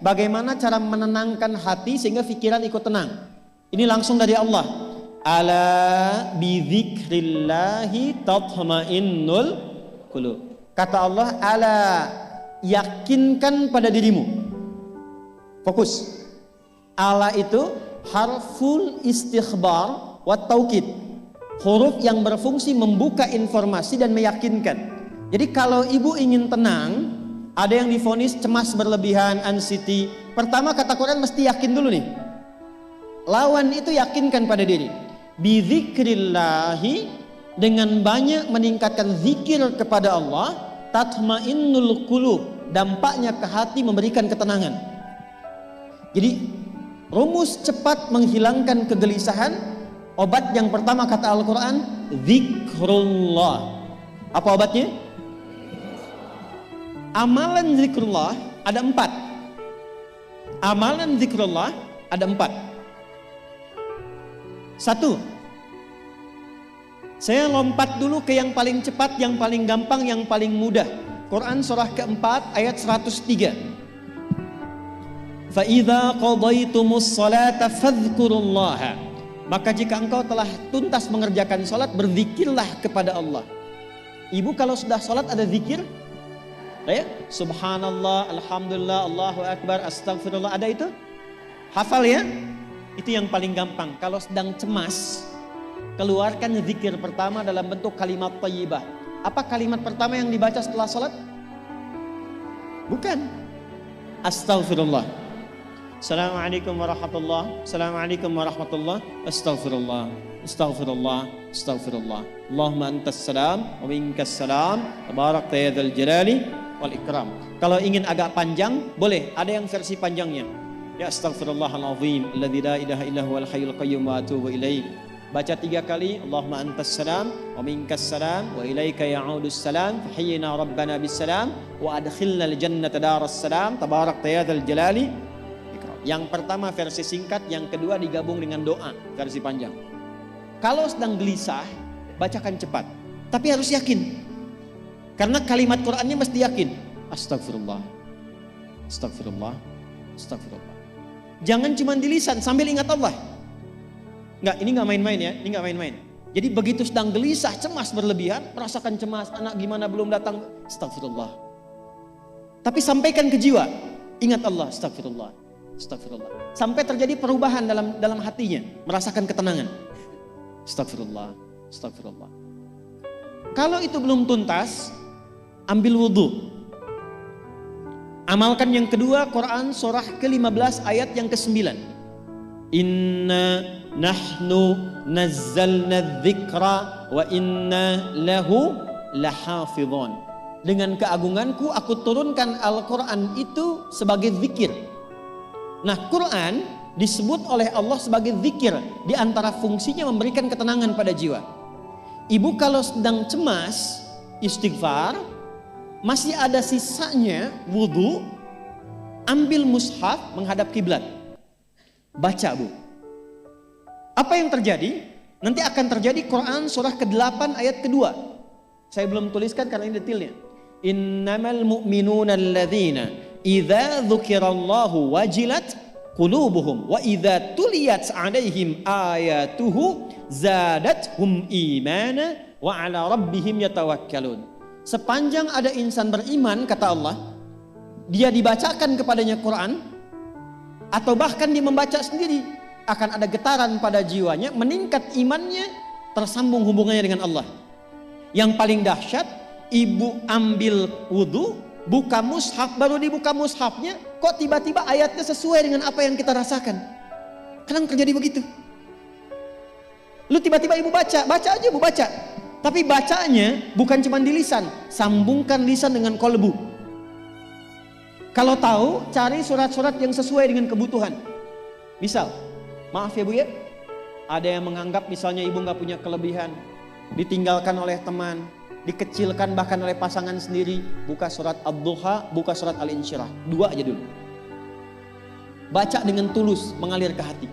bagaimana cara menenangkan hati sehingga pikiran ikut tenang. Ini langsung dari Allah. Ala bidzikrillahi tatmainnul qulub. Kata Allah, ala, yakinkan pada dirimu. Fokus. Ala itu harful istikhbar wa taukid. Huruf yang berfungsi membuka informasi dan meyakinkan. Jadi kalau ibu ingin tenang, ada yang divonis cemas berlebihan, anxiety. Pertama kata Quran mesti yakin dulu nih. Lawan itu yakinkan pada diri. Bidzikrillahi, dengan banyak meningkatkan zikir kepada Allah, tatmainnul qulub, dampaknya ke hati memberikan ketenangan. Jadi rumus cepat menghilangkan kegelisahan, obat yang pertama kata Al-Quran, zikrullah. Apa obatnya? Amalan zikrullah ada 4. Amalan zikrullah ada 4. 1. Saya lompat dulu ke yang paling cepat, yang paling gampang, yang paling mudah. Quran surah keempat ayat 103. Fa idza qadaytumus salata fadhkurullaha. Maka jika engkau telah tuntas mengerjakan salat, berzikirlah kepada Allah. Ibu kalau sudah salat ada zikir? Ya? Subhanallah, alhamdulillah, Allahu akbar, astagfirullah, ada itu? Hafal ya? Itu yang paling gampang. Kalau sedang cemas, keluarkan zikir pertama dalam bentuk kalimat thayyibah. Apa kalimat pertama yang dibaca setelah salat? Bukan astaghfirullah. Assalamualaikum warahmatullah. Assalamualaikum warahmatullah. Astaghfirullah. Astaghfirullah. Astaghfirullah. Allahumma antas salam wa minkas salam. Tabarakta ya dzal jalali wal ikram. Kalau ingin agak panjang, boleh. Ada yang versi panjangnya. Ya astaghfirullahalazim alladzi la ilaha illa huwal hayyul qayyum wa atubu ilaih. Baca 3 kali, Allahumma antas salam wa minkas salam wa ilaika ya'udus salam fahayyina rabbana bis salam wa adkhilnal jannata daras salam tabarakta ya dzal jalali ikram. Yang pertama versi singkat, yang kedua digabung dengan doa versi panjang. Kalau sedang gelisah, bacakan cepat, tapi harus yakin. Karena kalimat Qur'annya mesti yakin. Astagfirullah. Astagfirullah. Astagfirullah. Jangan cuma di lisan sambil ingat Allah. Enggak, ini enggak main-main ya, ini enggak main-main. Jadi begitu sedang gelisah, cemas berlebihan, merasakan cemas, anak gimana belum datang, astagfirullah. Tapi sampaikan ke jiwa, ingat Allah, astagfirullah, astagfirullah. Sampai terjadi perubahan dalam hatinya, merasakan ketenangan. Astagfirullah, astagfirullah. Kalau itu belum tuntas, ambil wudhu. Amalkan yang kedua, Quran surah ke-15 ayat yang ke-9. Inna nahnu nazzalna dzikra wa inna lahu lahafidhun. Dengan keagunganku aku turunkan Al-Quran itu sebagai zikir. Nah, Quran disebut oleh Allah sebagai zikir. Di antara fungsinya memberikan ketenangan pada jiwa. Ibu kalau sedang cemas, istighfar, masih ada sisanya wudhu, ambil mushaf menghadap kiblat, baca bu. Apa yang terjadi? Nanti akan terjadi Quran surah ke-8 ayat kedua. Saya belum tuliskan karena ini detailnya. Innamal mu'minuna alladzina idza dzukirallahu wajilat qulubuhum wa idza tuliyat 'alaihim ayatuhu zadatuhum imana wa 'ala rabbihim yatawakkalun. Sepanjang ada insan beriman, kata Allah, dia dibacakan kepadanya Quran, atau bahkan dia membaca sendiri, akan ada getaran pada jiwanya, meningkat imannya, tersambung hubungannya dengan Allah. Yang paling dahsyat, ibu ambil wudhu, buka mushaf, baru dibuka mushafnya, kok tiba-tiba ayatnya sesuai dengan apa yang kita rasakan. Kadang terjadi begitu. Lu tiba-tiba ibu baca aja ibu baca. Tapi bacanya bukan cuma di lisan, sambungkan lisan dengan kolbu. Kalau tahu, cari surat-surat yang sesuai dengan kebutuhan. Misal, maaf ya bu ya, ada yang menganggap misalnya ibu nggak punya kelebihan, ditinggalkan oleh teman, dikecilkan bahkan oleh pasangan sendiri. Buka surat Ad-Duha, buka surat Al-Insyirah, 2 aja dulu. Baca dengan tulus, mengalir ke hati.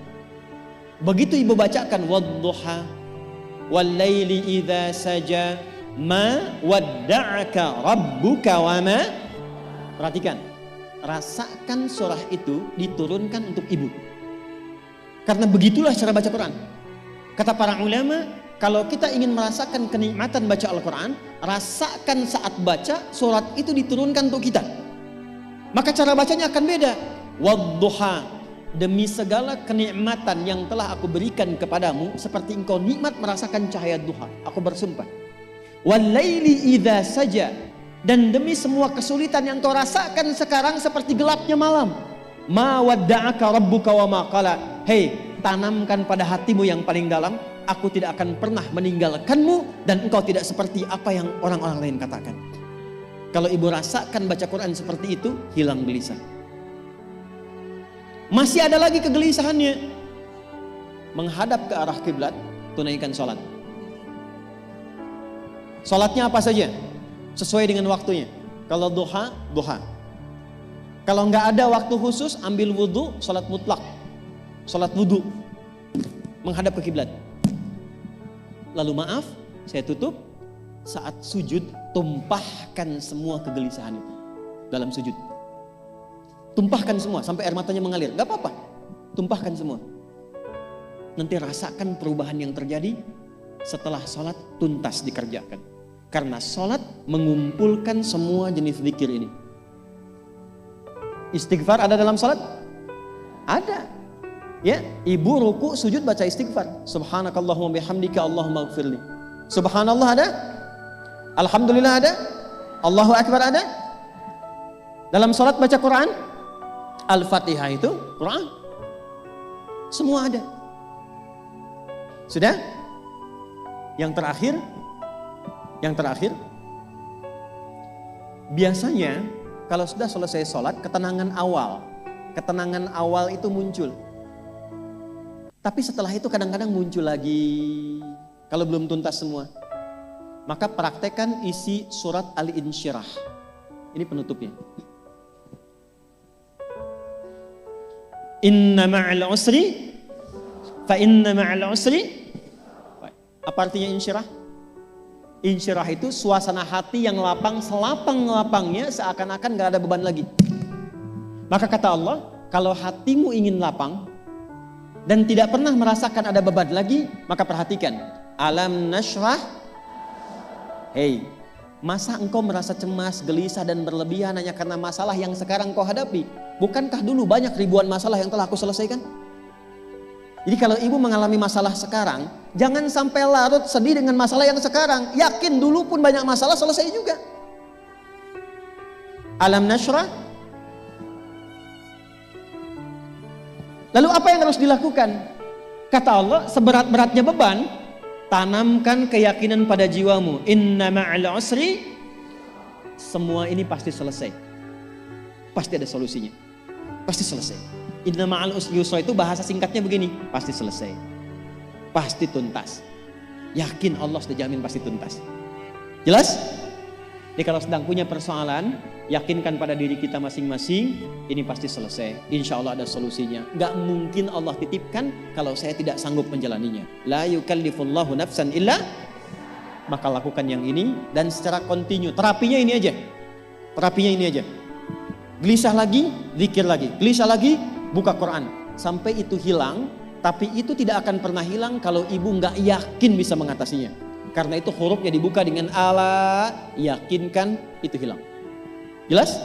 Begitu ibu bacakan Wad-Duha wal-laili idza saja ma wadda'aka rabbuka wa ma. Perhatikan. rasakan surah itu diturunkan untuk ibu. Karena begitulah cara baca Quran. Kata para ulama, kalau kita ingin merasakan kenikmatan baca Al-Quran, rasakan saat baca surat itu diturunkan untuk kita. Maka cara bacanya akan beda. Wadduha, demi segala kenikmatan yang telah aku berikan kepadamu, seperti engkau nikmat merasakan cahaya duha, aku bersumpah. Walaili idza saja, dan demi semua kesulitan yang kau rasakan sekarang seperti gelapnya malam. Ma wadda'aka rabbuka wa ma qala. Hei, tanamkan pada hatimu yang paling dalam, aku tidak akan pernah meninggalkanmu dan engkau tidak seperti apa yang orang-orang lain katakan. Kalau ibu rasakan baca Quran seperti itu, hilang gelisah. Masih ada lagi kegelisahannya. Menghadap ke arah kiblat, tunaikan sholat. Sholatnya apa saja? Sesuai dengan waktunya. Kalau duha, duha. Kalau nggak ada waktu khusus, ambil wudhu, sholat mutlak. Sholat wudhu. Menghadap ke kiblat. Lalu maaf, saya tutup. Saat sujud, tumpahkan semua kegelisahan itu dalam sujud. Tumpahkan semua sampai air matanya mengalir. Gak apa-apa, tumpahkan semua. Nanti rasakan perubahan yang terjadi setelah sholat tuntas dikerjakan. Karena sholat mengumpulkan semua jenis zikir ini. Istighfar ada dalam sholat? Ada. Ya, ibu ruku sujud baca istighfar. Subhanakallahumma bihamdika Allahumma ighfirli. Subhanallah ada? Alhamdulillah ada? Allahu Akbar ada? Dalam sholat baca Quran? Al-Fatihah itu Quran. Semua ada. Sudah? Yang terakhir, biasanya kalau sudah selesai sholat, ketenangan awal itu muncul. Tapi setelah itu kadang-kadang muncul lagi, kalau belum tuntas semua. Maka praktekkan isi surat Al-Insyirah. Ini penutupnya. Inna ma'al usri fa inna ma'al usri. Apa artinya insyirah? Insyirah itu suasana hati yang lapang, selapang-lapangnya seakan-akan gak ada beban lagi. Maka kata Allah, kalau hatimu ingin lapang dan tidak pernah merasakan ada beban lagi, maka perhatikan. Alam nashrah. Hei, masa engkau merasa cemas, gelisah dan berlebihan hanya karena masalah yang sekarang kau hadapi? Bukankah dulu banyak ribuan masalah yang telah aku selesaikan? Jadi kalau ibu mengalami masalah sekarang, jangan sampai larut sedih dengan masalah yang sekarang. Yakin dulu pun banyak masalah selesai juga. Alam nashrah. Lalu apa yang harus dilakukan? Kata Allah, seberat-beratnya beban, tanamkan keyakinan pada jiwamu. Inna ma'al usri. Semua ini pasti selesai. Pasti ada solusinya. Pasti selesai. Inna ma'al usri yusra itu bahasa singkatnya begini. Pasti selesai. Pasti tuntas. Yakin Allah sudah jamin pasti tuntas. Jelas? Jadi kalau sedang punya persoalan, yakinkan pada diri kita masing-masing, ini pasti selesai. Insya Allah ada solusinya. Gak mungkin Allah titipkan kalau saya tidak sanggup menjalaninya. La yukallifullahu nafsan illa. Maka lakukan yang ini dan secara kontinu. Terapinya ini aja. Gelisah lagi, zikir lagi. Gelisah lagi, buka Quran. Sampai itu hilang, tapi itu tidak akan pernah hilang kalau ibu gak yakin bisa mengatasinya. Karena itu hurufnya dibuka dengan ala, yakinkan, itu hilang. Jelas?